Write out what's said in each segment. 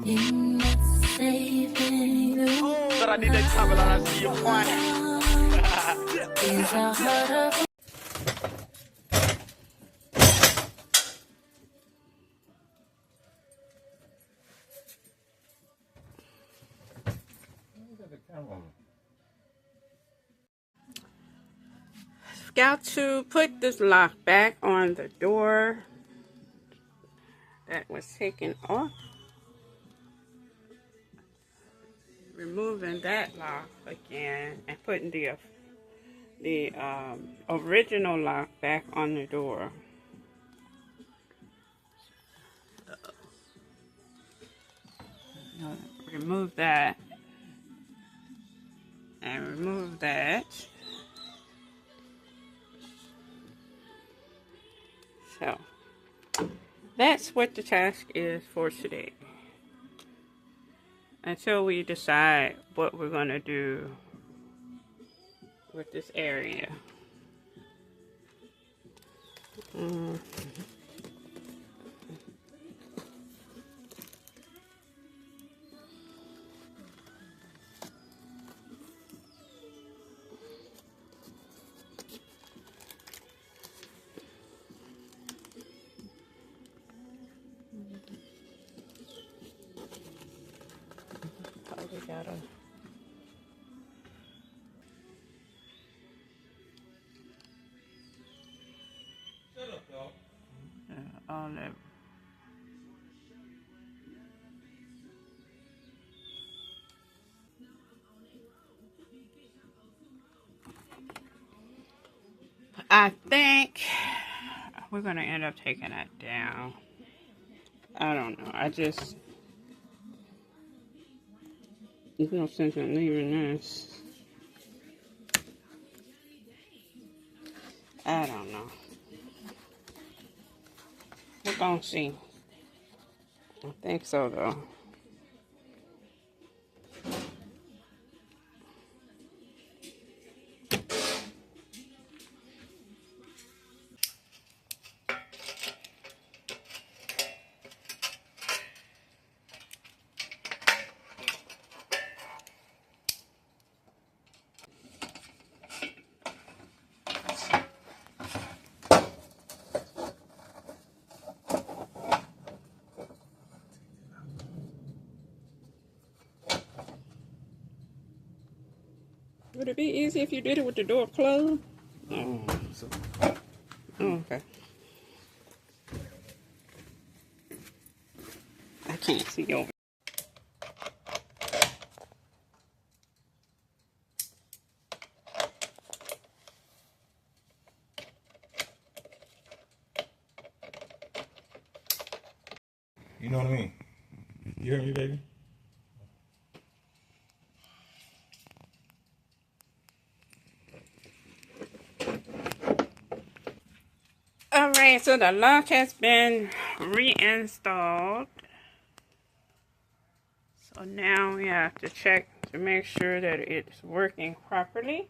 But I need that time that I see your point. Got to put this lock back on the door that was taken off. Removing that lock again and putting the original lock back on the door. Remove that and remove that. So that's what the task is for today. Until we decide what we're going to do with this area. Probably gotta. Shut up, dog. All that. I think we're gonna end up taking that down. I don't know. There's no sense in leaving this. I don't know. We're gonna see. I think so though. Would it be easy if you did it with the door closed? Oh, okay. I can't see over. You know what I mean? You hear me, baby? Alright, so the lock has been reinstalled. So now we have to check to make sure that it's working properly.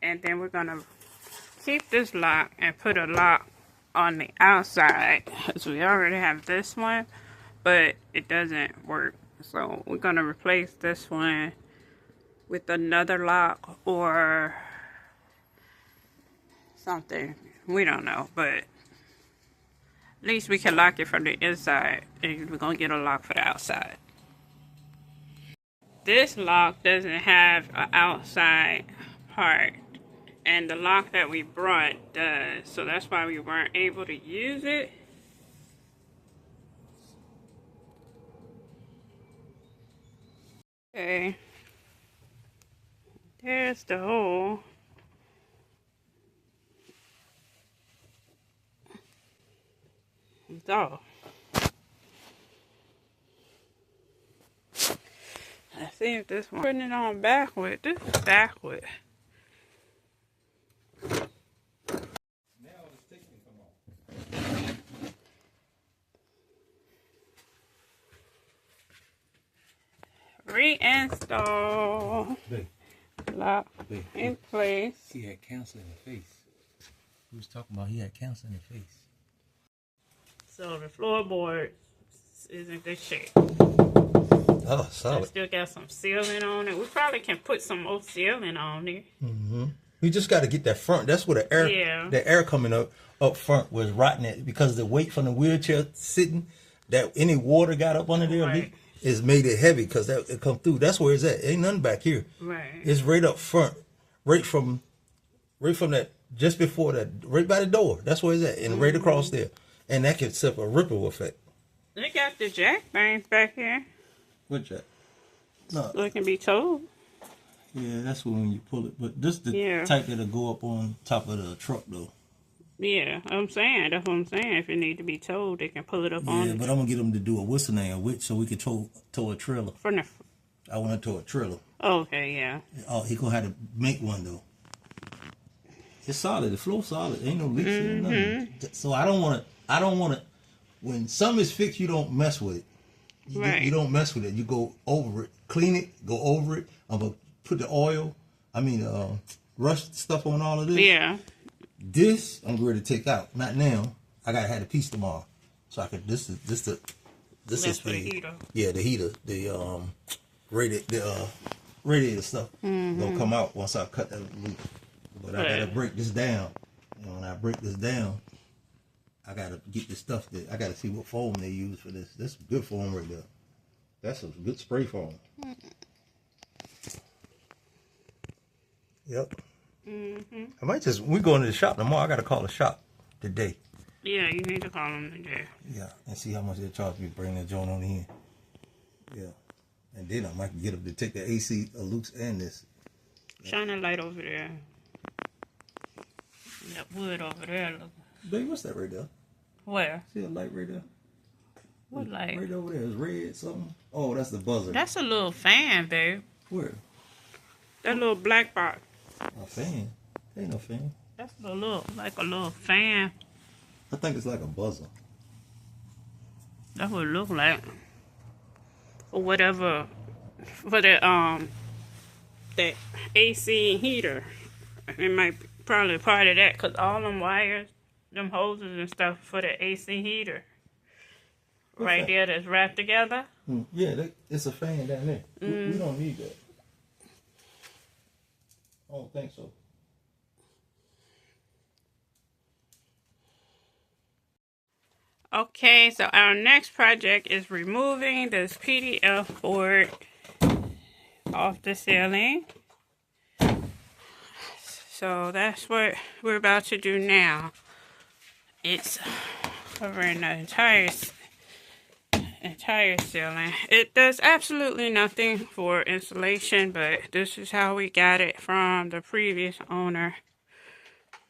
And then we're going to keep this lock and put a lock on the outside. Because we already have this one, but it doesn't work. So we're going to replace this one with another lock or something. We don't know, but at least we can lock it from the inside. And we're going to get a lock for the outside. This lock doesn't have an outside part. And the lock that we brought does. So that's why we weren't able to use it. Okay. There's the hole. It's off. Let's see if this one. Putting it on backward. This is backward. Reinstall. Lock in place. He had cancer in the face. He was talking about he had cancer in the face. So the floorboard is in good shape. Oh, solid. Still got some sealing on it. We probably can put some more sealing on it. We just got to get that front. That's where the air coming up front was rotting it because the weight from the wheelchair sitting, that any water got up under there is made it heavy because it come through. That's where it's at. Ain't nothing back here. Right. It's right up front, right from that, just before that, right by the door. That's where it's at, and right across there. And that can set a ripple effect. They got the jack things back here. What jack? No. So it can be towed. Yeah, that's when you pull it. But this the type that'll go up on top of the truck, though. Yeah, that's what I'm saying. If it need to be towed, they can pull it up on. Yeah, but I'm gonna get them to do a whistle name so we can tow a trailer. I want to tow a trailer. Okay, yeah. Oh, he gonna have to make one though. It's solid. The floor's solid. Ain't no leaks or nothing. So I don't want to. When something is fixed, you don't mess with it. You don't mess with it. You go over it, clean it, go over it. I'm gonna put the rust stuff on all of this. Yeah. This I'm ready to take out. Not now. I gotta have the piece tomorrow. So I could. This is the heater. Yeah, the heater. The radiator stuff. Gonna come out once I cut that loop. But I gotta break this down. When I break this down, I gotta get the stuff I gotta see what foam they use for this. This is good foam right there. That's a good spray foam. Yep. I might we're going to the shop tomorrow. I gotta call the shop today. Yeah, you need to call them today. Yeah, and see how much they charge me to bring the joint on in. Yeah. And then I might get them to take the AC loose and this. Shine a light over there. That wood over there. Look. Babe, what's that right there? Where? See a light right there? What light? Right over there. It's red something. Oh, that's the buzzer. That's a little fan, babe. Where? That little black box. A fan? Ain't no fan. That's a little fan. I think it's like a buzzer. That's what it look like. Or whatever. For the that AC heater. It might be probably part of that, because all them wires, them hoses and stuff for the AC heater. What's right that? there that's wrapped together. Yeah, it's a fan down there. We don't need that. I don't think so. Okay, so our next project is removing this PDF board off the ceiling. So that's what we're about to do now. It's covering the entire ceiling. It does absolutely nothing for insulation, but this is how we got it from the previous owner.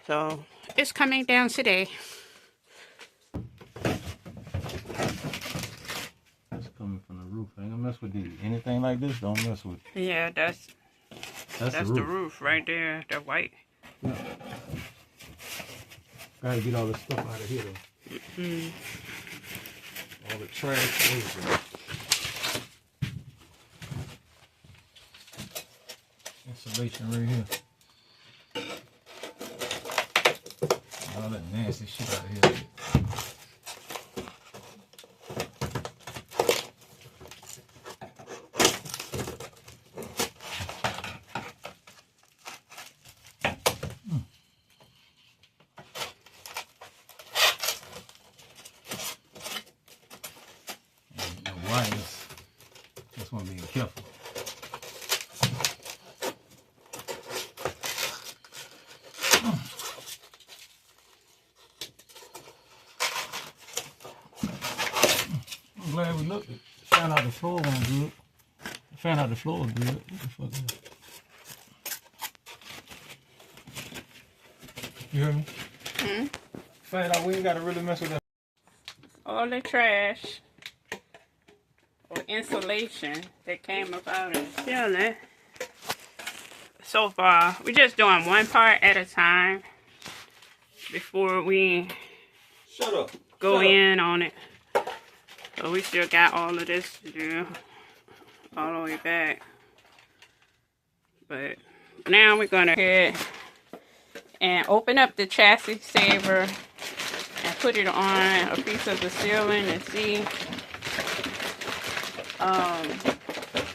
So it's coming down today. That's coming from the roof. I ain't gonna mess with these. Anything like this, don't mess with it. Yeah, that's the roof right there, the white. Yeah. Gotta get all this stuff out of here though. All the trash. Insulation right here. All that nasty shit out of here. Just want to be careful. I'm glad we looked. Found out the floor was good. Found out the floor was good. What the fuck is that? You heard me? Found out we ain't got to really mess with that. All the trash or insulation that came up out of the ceiling. So far, we're just doing one part at a time before we go in on it. So we still got all of this to do all the way back. But now we're gonna head and open up the chassis saver and put it on a piece of the ceiling and see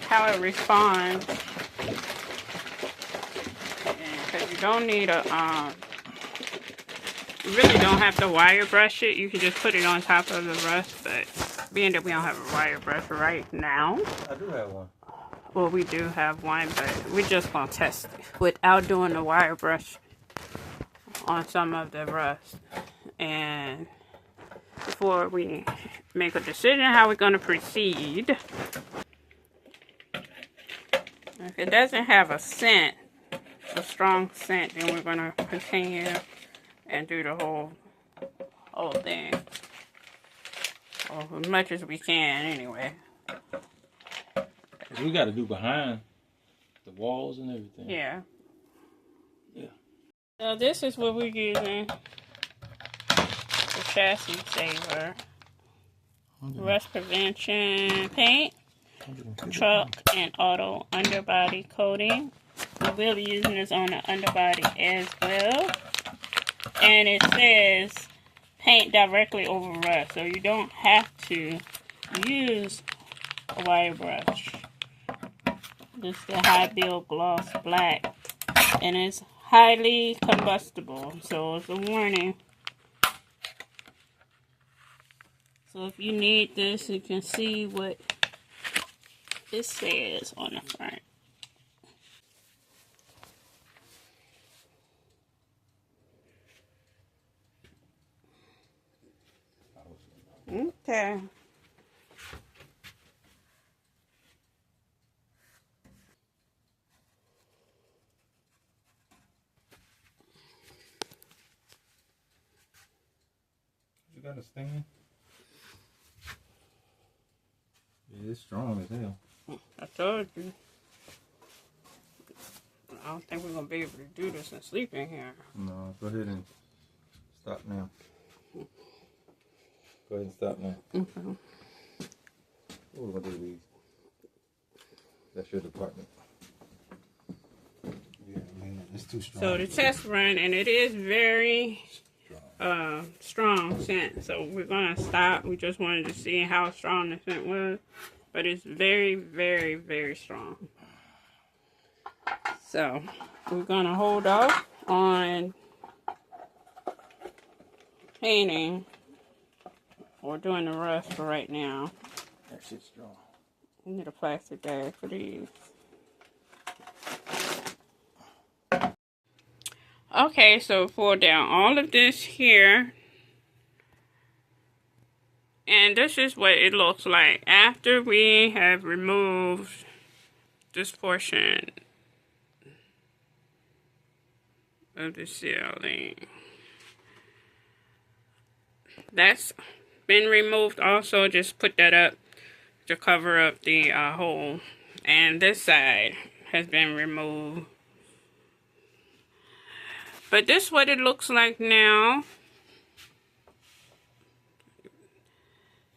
how it responds. Because you don't need a you really don't have to wire brush it. You can just put it on top of the rust, but being that we don't have a wire brush right now. I do have one. Well, we do have one, but we're just going to test it without doing the wire brush on some of the rust. And before we make a decision how we're going to proceed, if it doesn't have a scent, a strong scent, then we're going to continue and do the whole thing. Or as much as we can, anyway. We got to do behind the walls and everything. Yeah. Yeah. So this is what we're using. The chassis saver. Rust prevention paint. Truck and auto underbody coating. We will be using this on the underbody as well. And it says paint directly over rust, so you don't have to use a wire brush. This is the High Build Gloss Black, and it's highly combustible, so it's a warning. So if you need this, you can see what it says on the front. Okay. You got a stand? Yeah, it's strong as hell. I told you. I don't think we're going to be able to do this and sleep in here. No, go ahead and stop now. Go ahead and stop now. Okay. What we're going to do these? That's your department. Yeah, man, it's too strong. So the test run, and it is very strong scent. So we're going to stop. We just wanted to see how strong the scent was. But it's very, very, very strong. So we're going to hold off on painting or doing the rust for right now. That shit's strong. We need a plastic bag for these. Okay, so pour down all of this here. And this is what it looks like after we have removed this portion of the ceiling. That's been removed also. Just put that up to cover up the hole. And this side has been removed. But this is what it looks like now.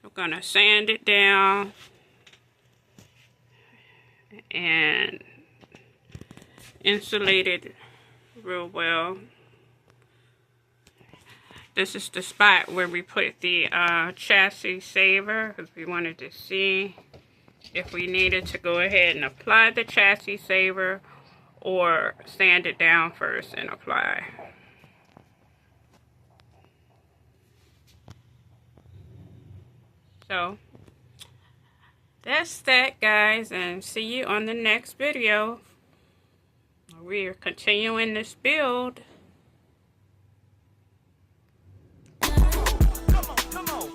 We're going to sand it down and insulate it real well. This is the spot where we put the chassis saver, because we wanted to see if we needed to go ahead and apply the chassis saver or sand it down first and apply. So that's that, guys, and see you on the next video. We are continuing this build. Come on, come on.